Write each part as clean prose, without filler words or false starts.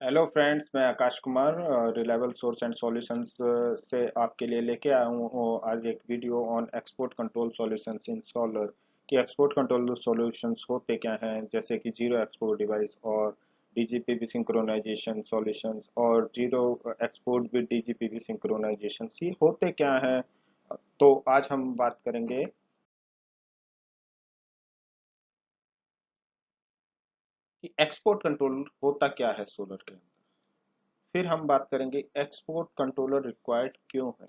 Hello friends, मैं Akash Kumar reliable source and solutions से आपके लिए लेके आया हूँ आज एक video on export control solutions in solar कि एक्सपोर्ट कंट्रोल सॉल्यूशंस होते क्या हैं, जैसे कि जीरो एक्सपोर्ट डिवाइस और डीजीपीवी सिंक्रोनाइजेशन सॉल्यूशंस और zero export with DGPV synchronisation, ये होते क्या हैं। तो आज हम बात करेंगे कि एक्सपोर्ट कंट्रोल होता क्या है सोलर के अंदर। फिर हम बात करेंगे एक्सपोर्ट कंट्रोलर रिक्वायर्ड क्यों है,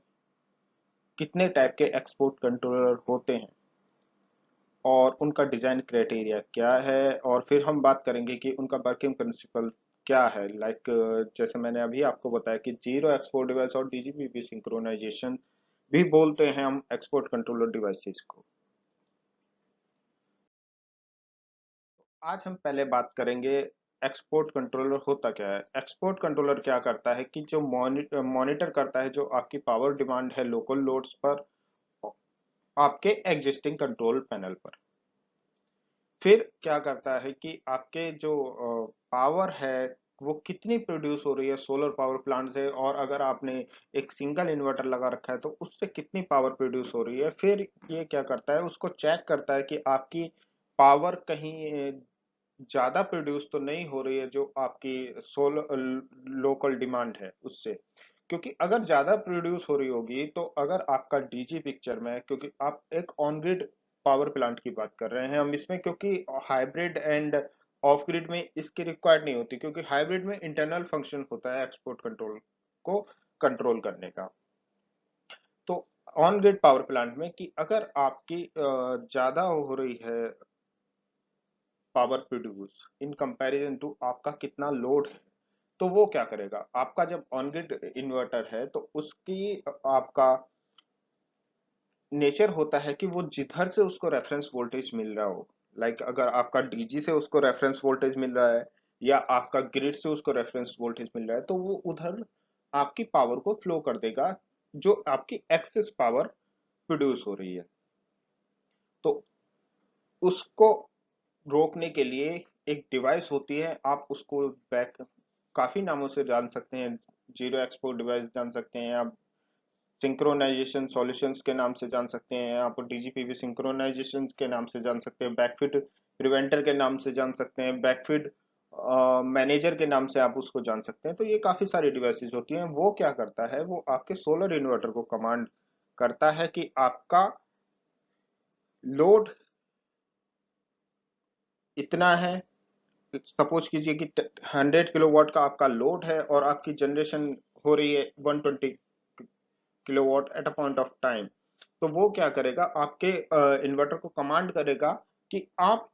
कितने टाइप के एक्सपोर्ट कंट्रोलर होते हैं और उनका डिजाइन क्राइटेरिया क्या है। और फिर हम बात करेंगे कि उनका वर्किंग प्रिंसिपल क्या है। जैसे मैंने अभी आपको बताया कि जीरो एक्सपोर्ट डिवाइस और डीजीपीपी सिंक्रोनाइजेशन भी बोलते हैं हम एक्सपोर्ट कंट्रोलर डिवाइसेस को। आज हम पहले बात करेंगे एक्सपोर्ट कंट्रोलर होता क्या है। एक्सपोर्ट कंट्रोलर क्या करता है कि जो मॉनिटर करता है जो आपकी पावर डिमांड है लोकल लोड्स पर, आपके एग्जिस्टिंग कंट्रोल पैनल पर। फिर क्या करता है कि आपके जो पावर है वो कितनी प्रोड्यूस हो रही है सोलर पावर प्लांट से, और अगर आपने एक सिंगल इन्वर्टर लगा रखा है तो उससे कितनी पावर प्रोड्यूस हो रही है। फिर ये क्या करता है, उसको चेक करता है कि आपकी पावर कहीं ज्यादा प्रोड्यूस तो नहीं हो रही है जो आपकी सोलर लोकल डिमांड है उससे। क्योंकि अगर ज्यादा प्रोड्यूस हो रही होगी तो अगर आपका डीजी पिक्चर में, क्योंकि आप एक ऑन ग्रिड पावर प्लांट की बात कर रहे हैं हम इसमें, क्योंकि हाइब्रिड एंड ऑफ ग्रिड में इसकी रिक्वायर्ड नहीं होती, क्योंकि हाइब्रिड में इंटरनल फंक्शन होता है एक्सपोर्ट कंट्रोल को कंट्रोल करने का। तो ऑन ग्रिड पावर प्लांट में कि अगर आपकी ज्यादा हो रही है power produce in comparison to आपका कितना लोड है, तो वो क्या करेगा, आपका जब ऑन ग्रिड इन्वर्टर है तो उसकी आपका नेचर होता है कि वो जिधर से उसको रेफरेंस वोल्टेज मिल रहा हो, अगर आपका डीजी से उसको रेफरेंस वोल्टेज मिल रहा है या आपका ग्रिड से उसको रेफरेंस वोल्टेज मिल रहा है, तो वो उधर आपकी पावर को फ्लो कर देगा जो आपकी एक्सेस पावर प्रोड्यूस हो रही है। तो उसको रोकने के लिए एक डिवाइस होती है, आप उसको बैक काफी नामों से जान सकते हैं। जीरो एक्सपोर्ट डिवाइस जान सकते हैं आप, सिंक्रोनाइजेशन सॉल्यूशंस के नाम से जान सकते हैं आप, डीजीपीवी सिंक्रोनाइजेशन के नाम से जान सकते हैं, बैकफिट प्रिवेंटर के नाम से जान सकते हैं, बैकफिट मैनेजर के नाम से आप उसको जान सकते हैं। तो ये काफी सारी डिवाइसेस होती हैं। वो क्या करता है, वो आपके सोलर इन्वर्टर को कमांड करता है कि आपका लोड इतना है। सपोज कीजिए कि 100 किलोवाट का आपका लोड है और आपकी जनरेशन हो रही है 120 kilowatt at a point of time. तो वो क्या करेगा, आपके इन्वर्टर को कमांड करेगा कि आप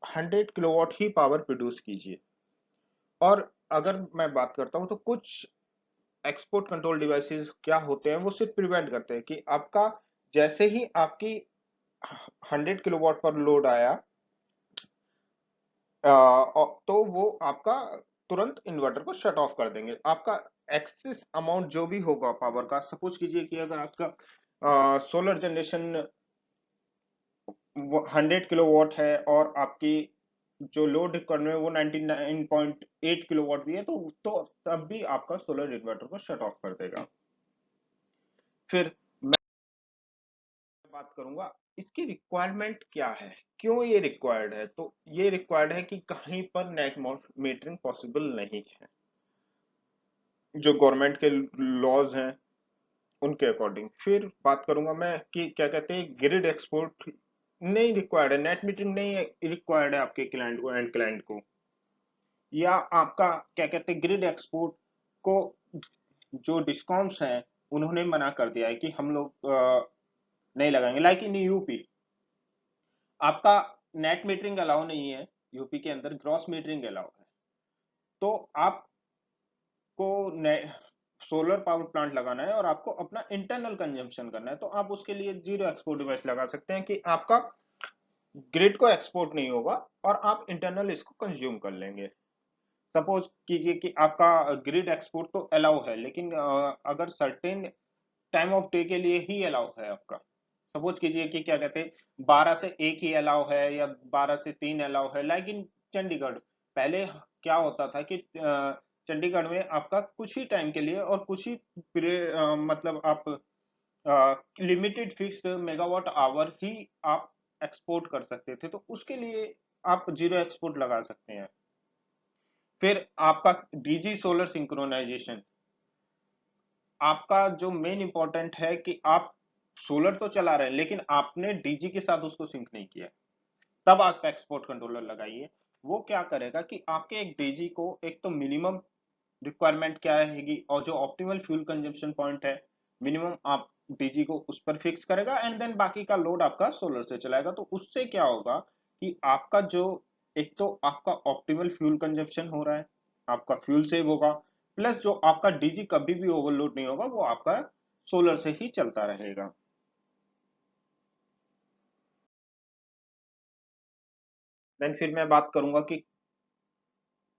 100 किलोवाट ही पावर प्रोड्यूस कीजिए। और अगर मैं बात करता हूँ तो कुछ एक्सपोर्ट कंट्रोल डिवाइसेस क्या होते हैं, वो सिर्फ प्रिवेंट करते हैं कि आपका जैसे ही आपकी 100 किलोवाट पर लोड आया, तो वो आपका तुरंत इन्वर्टर को शट ऑफ कर देंगे। आपका एक्सेस अमाउंट जो भी होगा पावर का, सपोज कीजिए कि अगर आपका सोलर जनरेशन 100 किलोवाट है और आपकी जो लोड रिक्वायरमेंट है वो 99.8 किलोवाट भी है, तो तब भी आपका सोलर इन्वर्टर को शट ऑफ कर देगा। फिर बात करूंगा इसकी रिक्वायरमेंट क्या है, क्यों ये रिक्वायर्ड है। तो ये रिक्वायर्ड है कि कहीं पर नेट मीटरिंग पॉसिबल नहीं है, जो गवर्नमेंट के लॉज हैं उनके अकॉर्डिंग। फिर बात करूंगा मैं कि क्या कहते हैं ग्रिड एक्सपोर्ट नहीं रिक्वायर्ड है, नेट मीटरिंग नहीं रिक्वायर्ड है आपके क्लाइंट को, एंड क्लाइंट को। या आपका क्या कहते हैं ग्रिड एक्सपोर्ट को जो डिस्कॉम्स हैं उन्होंने मना कर दिया है कि हम लोग नहीं लगाएंगे। लाइक इन यूपी आपका नेट मीटरिंग अलाउ नहीं है, यूपी के अंदर ग्रॉस मीटरिंग अलाउ है। तो आपको सोलर पावर प्लांट लगाना है और आपको अपना इंटरनल कंजम्पशन करना है, तो आप उसके लिए जीरो एक्सपोर्ट डिवाइस लगा सकते हैं कि आपका ग्रिड को एक्सपोर्ट नहीं होगा और आप इंटरनल इसको कंज्यूम कर लेंगे। सपोज कीजिए कि आपका ग्रिड एक्सपोर्ट तो अलाउ है, लेकिन अगर सर्टेन टाइम ऑफ डे के लिए ही अलाउ है आपका। सपोज कीजिए कि क्या कहते हैं 12 से 1 ही अलाउ है या 12 से 3 अलाउ है, लाइक इन चंडीगढ़। पहले क्या होता था कि चंडीगढ़ में आपका कुछ ही टाइम के लिए और कुछ ही मतलब आप लिमिटेड फिक्स मेगावाट आवर ही आप एक्सपोर्ट कर सकते थे, तो उसके लिए आप जीरो एक्सपोर्ट लगा सकते हैं। फिर आपका डीजी सोलर सिंक्रोनाइजेशन, आपका जो मेन इंपॉर्टेंट है कि आप सोलर तो चला रहे हैं लेकिन आपने डीजी के साथ उसको सिंक नहीं किया, तब आप एक्सपोर्ट कंट्रोलर लगाइए। वो क्या करेगा कि आपके एक डीजी को एक तो मिनिमम रिक्वायरमेंट क्या रहेगी और जो ऑप्टिमल फ्यूल कंजम्पशन पॉइंट है मिनिमम, आप डीजी को उस पर फिक्स करेगा एंड देन बाकी का लोड आपका सोलर से चलाएगा। तो उससे क्या होगा कि आपका जो एक तो आपका ऑप्टिमल फ्यूल कंजम्पशन हो रहा है, आपका फ्यूल सेव होगा, प्लस जो आपका डीजी कभी भी ओवरलोड नहीं होगा, वो आपका सोलर से ही चलता रहेगा। देन फिर मैं बात करूंगा कि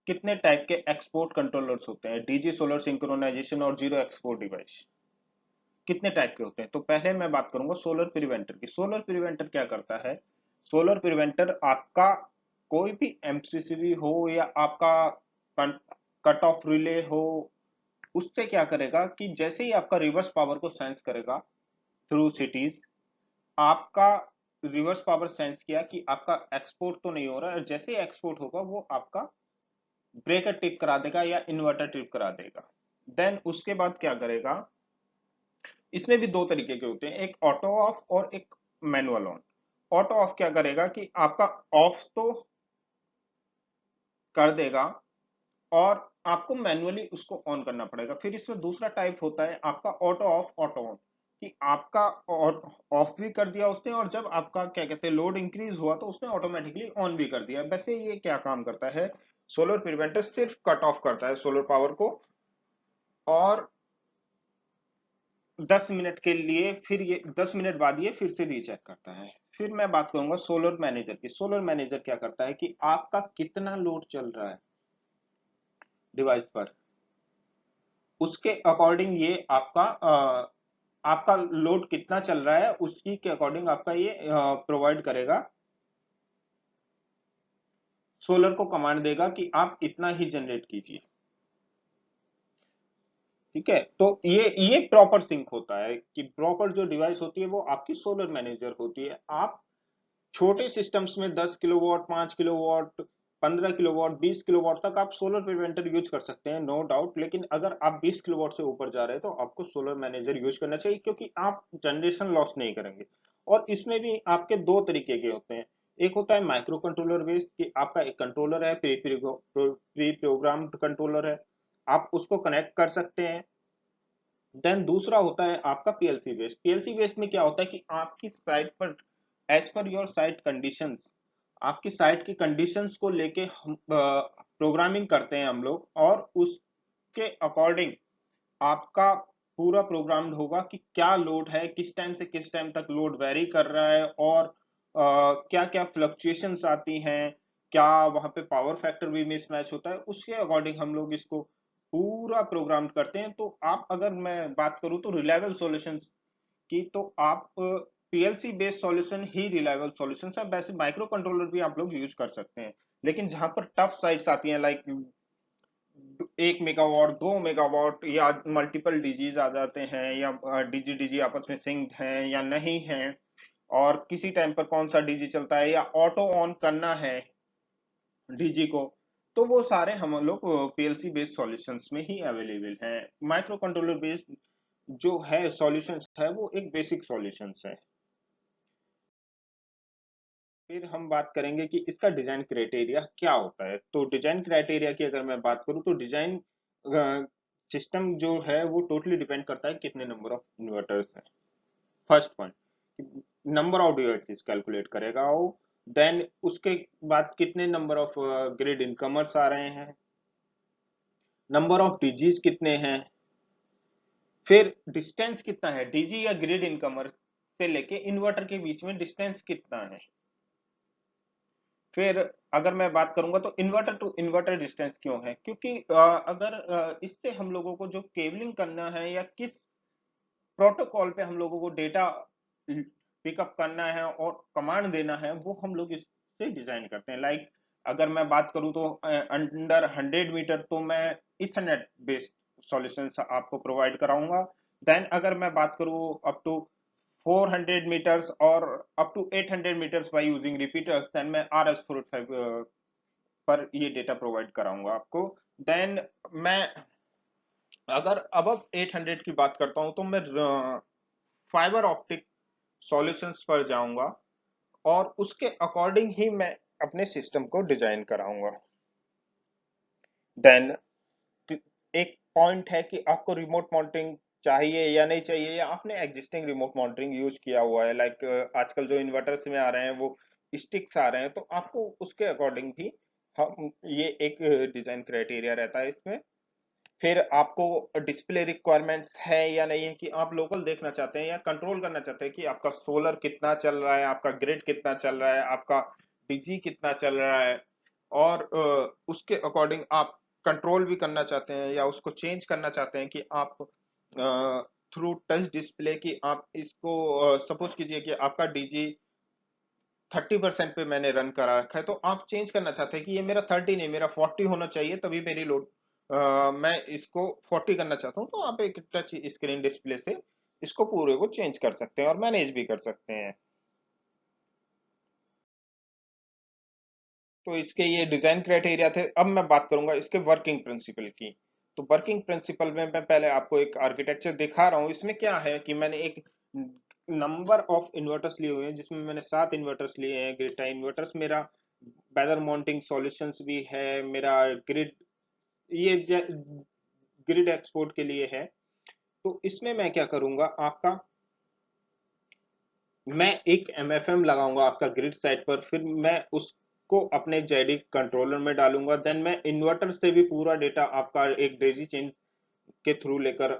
कितने टाइप के एक्सपोर्ट कंट्रोलर्स होते हैं, डीजी सोलर सिंक्रोनाइजेशन और जीरो एक्सपोर्ट डिवाइस कितने टाइप के होते हैं। तो पहले मैं बात करूंगा सोलर प्रिवेंटर की। सोलर प्रिवेंटर क्या करता है, सोलर प्रिवेंटर आपका कोई भी एमसीसीबी हो या आपका कट ऑफ रिले हो, उससे क्या करेगा कि जैसे ही आपका रिवर्स पावर को सेंस करेगा थ्रू सिटीज, आपका रिवर्स पावर सेंस किया कि आपका एक्सपोर्ट तो नहीं हो रहा है, और जैसे ही एक्सपोर्ट होगा वो आपका ब्रेकर टिप करा देगा या इन्वर्टर टिप करा देगा। देन उसके बाद क्या करेगा, इसमें भी दो तरीके के होते हैं, एक ऑटो ऑफ और एक मैनुअल ऑन। ऑटो ऑफ क्या करेगा कि आपका ऑफ तो कर देगा और आपको मैनुअली उसको ऑन करना पड़ेगा। फिर इसमें दूसरा टाइप होता है आपका ऑटो ऑफ ऑटो ऑन, कि आपका ऑफ भी कर दिया उसने और जब आपका क्या कहते हैं लोड इंक्रीज हुआ तो उसने ऑटोमेटिकली ऑन भी कर दिया। वैसे ये क्या काम करता है, सोलर प्रिवेंटर सिर्फ कट ऑफ करता है सोलर पावर को और 10 मिनट के लिए, फिर ये 10 मिनट बाद ये फिर से रीचेक करता है। फिर मैं बात करूंगा सोलर मैनेजर की। सोलर मैनेजर क्या करता है कि आपका कितना लोड चल रहा है डिवाइस पर, उसके अकॉर्डिंग ये आपका लोड कितना चल रहा है उसकी के अकॉर्डिंग आपका ये प्रोवाइड करेगा, सोलर को कमांड देगा कि आप इतना ही जनरेट कीजिए। ठीक है, तो ये प्रॉपर सिंक होता है कि प्रॉपर जो डिवाइस होती है वो आपकी सोलर मैनेजर होती है। आप छोटे सिस्टम्स में 10 किलोवाट, 5 किलोवाट, 15 किलोवाट, 20 किलोवाट तक आप सोलर प्रिवेंटर यूज कर सकते हैं, नो डाउट। लेकिन अगर आप 20 किलोवाट से ऊपर जा रहे हैं तो आपको सोलर मैनेजर यूज करना चाहिए, क्योंकि आप जनरेशन लॉस नहीं करेंगे। और इसमें भी आपके दो तरीके के होते हैं, एक होता है माइक्रो कंट्रोलर बेस्ड, कि आपका एक कंट्रोलर है, प्री प्रोग्राम्ड कंट्रोलर है, आप उसको कनेक्ट कर सकते हैं। देन दूसरा होता है आपका पीएलसी बेस्ड। पीएलसी बेस्ड में क्या होता है कि आपकी साइट पर एज पर योर साइट कंडीशंस, आपकी साइट की कंडीशंस को लेके हम प्रोग्रामिंग करते हैं हम लोग, और उसके अकॉर्डिंग आपका पूरा प्रोग्राम्ड होगा कि क्या लोड है, किस टाइम से किस टाइम तक लोड वेरी कर रहा है, और क्या क्या फ्लक्चुएशंस आती हैं, क्या वहां पे पावर फैक्टर भी मिसमैच होता है, उसके अकॉर्डिंग हम लोग इसको पूरा प्रोग्राम करते हैं। तो आप, अगर मैं बात करूं तो रिलायबल सॉल्यूशंस की, तो आप पीएलसी बेस्ड सॉल्यूशन ही रिलायबल सॉल्यूशन है। वैसे माइक्रो कंट्रोलर भी आप लोग यूज कर सकते हैं, लेकिन जहां पर टफ साइट्स आती हैं लाइक 1 मेगावाट, 2 मेगावाट, या मल्टीपल डीजीज आ जाते हैं, या डीजी डीजी आपस में सिंक्ड हैं या नहीं हैं, और किसी टाइम पर कौन सा डीजी चलता है, या ऑटो ऑन करना है डीजी को, तो वो सारे हम लोग पीएलसी बेस्ड सॉल्यूशंस में ही अवेलेबल हैं। माइक्रो कंट्रोलर बेस्ड जो है सॉल्यूशंस है वो एक बेसिक सॉल्यूशंस है। फिर हम बात करेंगे कि इसका डिजाइन क्राइटेरिया क्या होता है। तो डिजाइन क्राइटेरिया की अगर मैं बात करूं तो डिजाइन सिस्टम जो है वो टोटली डिपेंड करता है कितने नंबर ऑफ इन्वर्टर्स हैं। First point, number of devices calculate करेगा वो। देन उसके बाद कितने नंबर ऑफ ग्रिड इनकमर्स आ रहे हैं, नंबर ऑफ डीजीज कितने हैं, फिर डिस्टेंस कितना है डीजी या ग्रिड इनकमर से लेके इन्वर्टर के बीच में डिस्टेंस कितना है। फिर अगर मैं बात करूंगा तो इन्वर्टर टू इन्वर्टर डिस्टेंस क्यों है, क्योंकि अगर इससे हम लोगों को जो केबलिंग करना है या किस प्रोटोकॉल पे हम लोगों को डेटा पिकअप करना है और कमांड देना है, वो हम लोग इससे डिजाइन करते हैं। लाइक अगर मैं बात करूं तो अंडर 100 मीटर तो मैं इथरनेट बेस्ड सॉल्यूशंस आपको प्रोवाइड कराऊंगा। देन अगर मैं बात करूं अप टू 400 मीटर्स और up to 800 meters by using repeaters, then मैं RS-485 पर ये डेटा प्रोवाइड कराऊंगा आपको। देन मैं अगर अब 800 की बात करता हूं तो मैं फाइबर ऑप्टिक सॉल्यूशंस पर जाऊंगा और उसके अकॉर्डिंग ही मैं अपने सिस्टम को डिजाइन कराऊंगा। देन एक पॉइंट है कि आपको रिमोट मॉनिटरिंग चाहिए या नहीं चाहिए, या आपने एग्जिस्टिंग रिमोट मॉनिटरिंग यूज किया हुआ है, लाइक आजकल जो इन्वर्टर्स में आ रहे हैं वो स्टिक्स आ रहे हैं, तो आपको उसके अकॉर्डिंग भी हम ये एक डिजाइन क्राइटेरिया रहता है इसमें। फिर आपको डिस्प्ले रिक्वायरमेंट्स है या नहीं है, कि आप लोकल देखना चाहते हैं या कंट्रोल करना चाहते हैं कि आपका सोलर कितना चल रहा है, आपका ग्रिड कितना चल रहा है, आपका डीजी कितना चल रहा है, और उसके अकॉर्डिंग आप कंट्रोल भी करना चाहते हैं या उसको चेंज करना चाहते हैं, कि आप थ्रू टच डिस्प्ले की आप इसको सपोज कीजिए कि आपका डीजी 30% पे मैंने रन करा रखा है, तो आप चेंज करना चाहते हैं कि ये मेरा 30 नहीं, मेरा 40 होना चाहिए, तभी मेरी लोड मैं इसको 40 करना चाहता हूँ, तो आप एक टच स्क्रीन डिस्प्ले से इसको पूरे को चेंज कर सकते हैं और मैनेज भी कर सकते हैं। तो इसके ये डिजाइन क्राइटेरिया थे। अब मैं बात करूंगा इसके वर्किंग प्रिंसिपल की। तो वर्किंग प्रिंसिपल में मैं पहले आपको एक आर्किटेक्चर दिखा रहा हूँ। इसमें क्या है कि मैंने एक नंबर ऑफ इन्वर्टर्स लिए हुए हैं, जिसमें मैंने 7 इन्वर्टर्स लिए हैं। ग्रिड टाई इन्वर्टर्स, मेरा वेदर माउंटिंग सॉल्यूशंस भी है, मेरा ग्रिड, ये ग्रिड एक्सपोर्ट के लिए है। तो इसमें मैं क्या करूंगा, आपका मैं एक एमएफएम लगाऊंगा आपका ग्रिड साइड पर, फिर मैं उसको अपने जेडी कंट्रोलर में डालूंगा। देन मैं इन्वर्टर से भी पूरा डेटा आपका एक डेजी चेन के थ्रू लेकर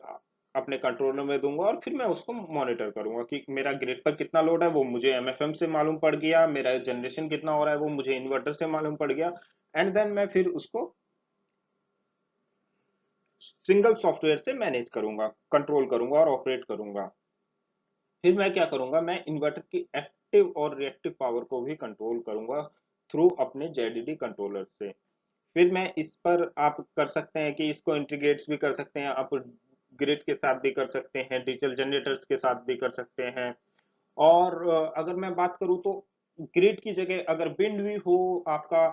अपने कंट्रोलर में दूंगा, और फिर मैं उसको मॉनिटर करूंगा कि मेरा ग्रिड पर कितना लोड है वो मुझे एमएफएम से मालूम पड़ गया, मेरा जनरेशन कितना हो रहा है वो मुझे इन्वर्टर से मालूम पड़ गया। एंड देन मैं फिर उसको सिंगल सॉफ्टवेयर से मैनेज करूंगा, कंट्रोल करूंगा और ऑपरेट करूंगा। फिर मैं क्या करूंगा, मैं इन्वर्टर की एक्टिव और रिएक्टिव पावर को भी कंट्रोल करूंगा थ्रू अपने जेडीडी कंट्रोलर से। फिर मैं इस पर आप कर सकते हैं कि इसको इंटीग्रेट्स भी कर सकते हैं, आप ग्रिड के साथ भी कर सकते हैं, डीजल जनरेटर्स के साथ भी कर सकते हैं। और अगर मैं बात करूं तो ग्रिड की जगह अगर विंड भी हो, आपका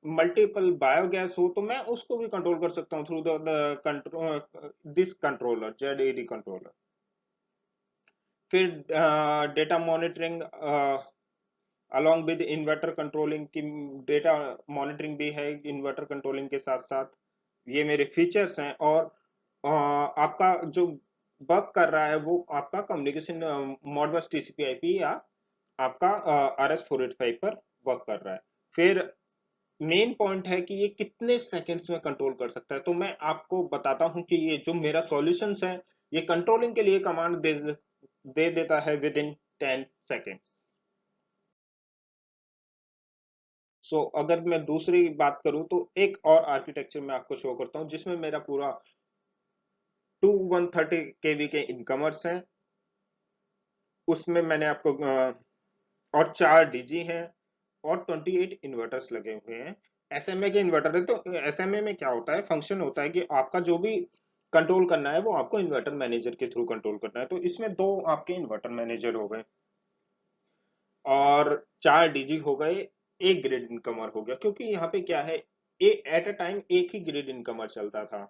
मल्टीपल बायोगैस हो, तो मैं उसको भी कंट्रोल कर सकता हूँ through the control, this controller, JDD controller. फिर data monitoring along with inverter controlling की, डेटा मॉनिटरिंग भी है इन्वर्टर कंट्रोलिंग के साथ साथ। ये मेरे फीचर्स हैं। और आपका जो वर्क कर रहा है वो आपका कम्युनिकेशन मॉडबस टीसीपी आईपी या आपका RS-485 पर वर्क कर रहा है। फिर मेन पॉइंट है कि ये कितने सेकंड्स में कंट्रोल कर सकता है। तो मैं आपको बताता हूं कि ये जो मेरा सॉल्यूशंस है, ये कंट्रोलिंग के लिए कमांड दे देता है विद इन 10 सेकेंड। सो अगर मैं दूसरी बात करूं तो एक और आर्किटेक्चर मैं आपको शो करता हूं, जिसमें मेरा पूरा 130 केवी के इनकमर्स हैं। उसमें मैंने आपको और 4 डीजी हैं और 28 इन्वर्टर्स लगे हुए हैं। एसएमए के इन्वर्टर है। तो एसएमए में क्या होता है, फंक्शन होता है कि आपका जो भी कंट्रोल करना है वो आपको इन्वर्टर मैनेजर के थ्रू कंट्रोल करना है। तो इसमें दो आपके इन्वर्टर मैनेजर हो गए और 4 डीजी हो गए, एक ग्रिड इनकमर हो गया, क्योंकि यहाँ पे क्या है, एट अ टाइम एक ही ग्रिड इनकमर चलता था।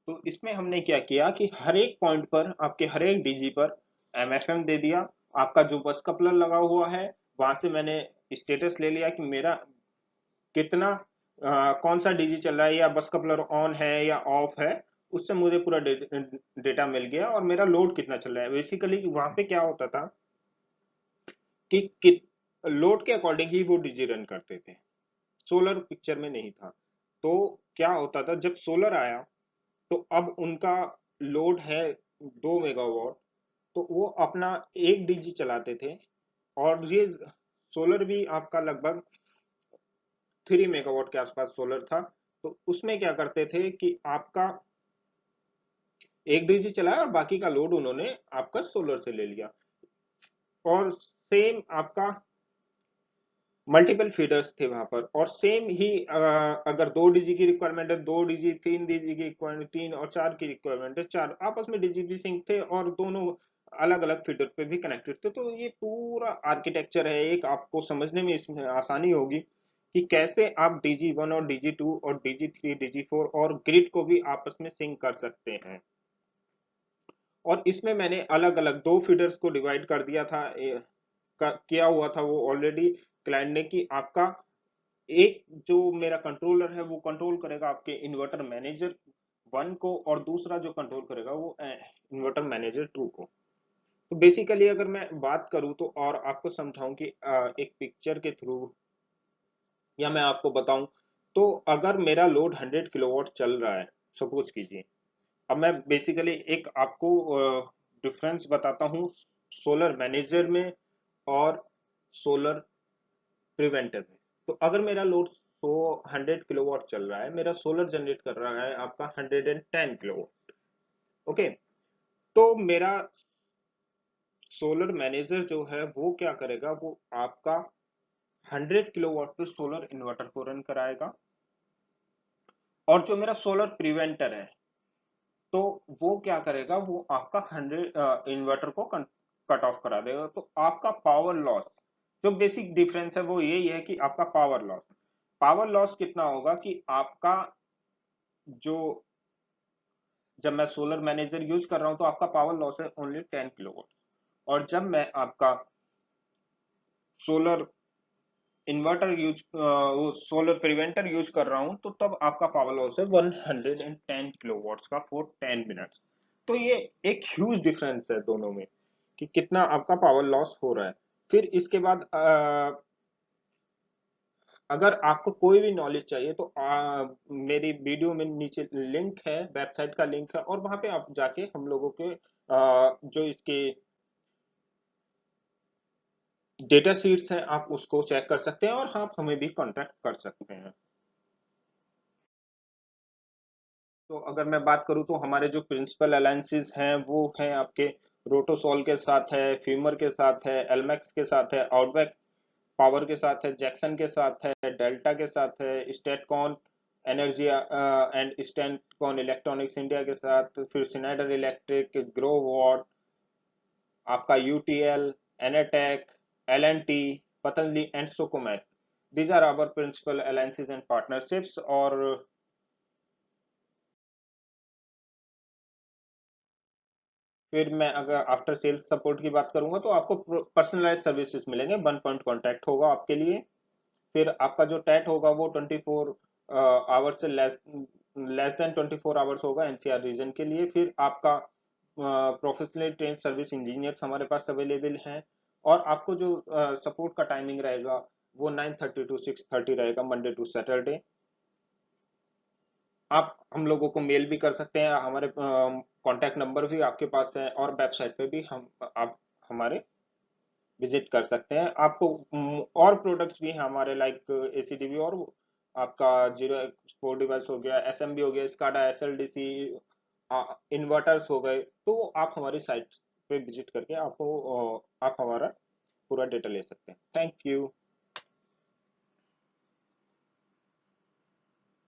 तो इसमें हमने क्या किया कि हर एक पॉइंट पर, आपके हर एक डीजी पर एमएफएम दे दिया। आपका जो बस कपलर लगा हुआ है वहां से मैंने स्टेटस ले लिया कि मेरा कितना कौन सा डीजी चल रहा है, या बस कपलर ऑन है या ऑफ है। उससे मुझे पूरा डेटा मिल गया, और मेरा लोड कितना चल रहा है। बेसिकली वहां पे क्या होता था कि लोड के अकॉर्डिंग ही वो डीजी रन करते थे, सोलर पिक्चर में नहीं था। तो क्या होता था, जब सोलर आया तो अब उनका लोड है 2 मेगावाट, तो वो अपना एक डीजी चलाते थे। और ये सोलर भी आपका लगभग 3 मेगावाट के आसपास सोलर था। तो उसमें क्या करते थे कि आपका एक डीजी चलाया और बाकी का लोड उन्होंने आपका सोलर से ले लिया। और सेम आपका मल्टीपल फीडर्स थे वहां पर, और सेम ही अगर 2 डीजी की रिक्वायरमेंट है 2 डीजी, 3 डीजी की रिक्वायरमेंट 3, और 4 की रिक्वायरमेंट है 4, आपस में डीजी भी सिंक थे और दोनों अलग अलग फीडर पे भी कनेक्टेड थे। तो ये पूरा आर्किटेक्चर है एक, आपको समझने में इसमें आसानी होगी कि कैसे आप डीजी 1 और डीजी 2 और डीजी 3 डीजी 4 और ग्रिड को भी आपस में सिंक कर सकते हैं। और इसमें मैंने अलग अलग 2 फीडर्स को डिवाइड कर दिया था, किया हुआ था वो ऑलरेडी क्लाइंट ने, कि आपका एक जो मेरा कंट्रोलर है वो कंट्रोल करेगा आपके इन्वर्टर मैनेजर 1 को, और दूसरा जो कंट्रोल करेगा वो इन्वर्टर मैनेजर 2 को। तो बेसिकली अगर मैं बात करूं तो, और आपको समझाऊं कि एक पिक्चर के थ्रू, या मैं आपको बताऊं, तो अगर मेरा लोड 100 किलोवाट चल रहा है, सपोज कीजिए, अब मैं बेसिकली एक आपको डिफरेंस बताता हूँ सोलर मैनेजर में और सोलर प्रिवेंटर में। तो अगर मेरा लोड 100 किलोवाट चल रहा है, मेरा सोलर जनरेट कर रहा है आपका 110 किलोवाट। ओके, तो मेरा सोलर मैनेजर जो है वो क्या करेगा, वो आपका 100 किलोवाट पे सोलर इन्वर्टर को रन कराएगा, और जो मेरा सोलर प्रिवेंटर है तो वो क्या करेगा, वो आपका 100 इन्वर्टर को कट ऑफ करा देगा। तो आपका पावर लॉस, जो बेसिक डिफरेंस है वो यही है कि आपका पावर लॉस कितना होगा, कि आपका जो, जब मैं सोलर मैनेजर यूज कर रहा हूं तो आपका पावर लॉस है ओनली 10 किलोवाट, और जब मैं आपका solar inverter solar preventer use कर रहा हूं तो तब आपका पावर लॉस है 110 किलोवाट्स का फॉर 10 मिनट्स। तो ये एक ह्यूज डिफरेंस है दोनों में, कि कितना आपका पावर लॉस हो रहा है। फिर इसके बाद अगर आपको कोई भी नॉलेज चाहिए तो मेरी वीडियो में नीचे लिंक है, वेबसाइट का लिंक है, और वहां पे आप जाके हम लोगों के जो इसके डेटा शीट्स हैं आप उसको चेक कर सकते हैं, और आप हमें भी कांटेक्ट कर सकते हैं। तो अगर मैं बात करूं तो हमारे जो प्रिंसिपल अलायंसेस हैं वो हैं आपके रोटोसॉल के साथ है, फ्यूमर के साथ है, एलमैक्स के साथ है, आउटबैक पावर के साथ है, जैक्सन के साथ है, डेल्टा के साथ है, Statcon energy and Statcon electronics India के साथ, फिर सिनाइडर इलेक्ट्रिक, ग्रो वॉट, आपका UTL, Enertech, LNT, Patanjali and Socomec. These are our principal alliances and partnerships. और फिर मैं अगर आफ्टर सेल्स सपोर्ट की बात करूंगा तो आपको पर्सनलाइज सर्विसेज मिलेंगे, 1 पॉइंट कॉन्टैक्ट होगा आपके लिए। फिर आपका जो टैट होगा वो 24 आवर्स से लेस देन 24 आवर्स होगा एनसीआर रीजन के लिए। फिर आपका प्रोफेशनली ट्रेन सर्विस इंजीनियर्स हमारे पास अवेलेबल हैं, और आपको जो सपोर्ट का टाइमिंग रहेगा वो 9:30 to 6:30 रहेगा, मंडे टू सैटरडे। आप हम लोगों को मेल भी कर सकते हैं, हमारे कांटेक्ट नंबर भी आपके पास है, और वेबसाइट पे भी हम आप हमारे विजिट कर सकते हैं। आपको और प्रोडक्ट्स भी हैं हमारे, लाइक एसीडीवी, और आपका जीरो एक्सपोर्ट डिवाइस हो गया, एसएमबी हो गया, स्काडा, एसएलडीसी, इन्वर्टर्स हो गए। तो आप हमारी साइट पे विजिट करके आपको आप हमारा पूरा डेटा ले सकते हैं। Thank you.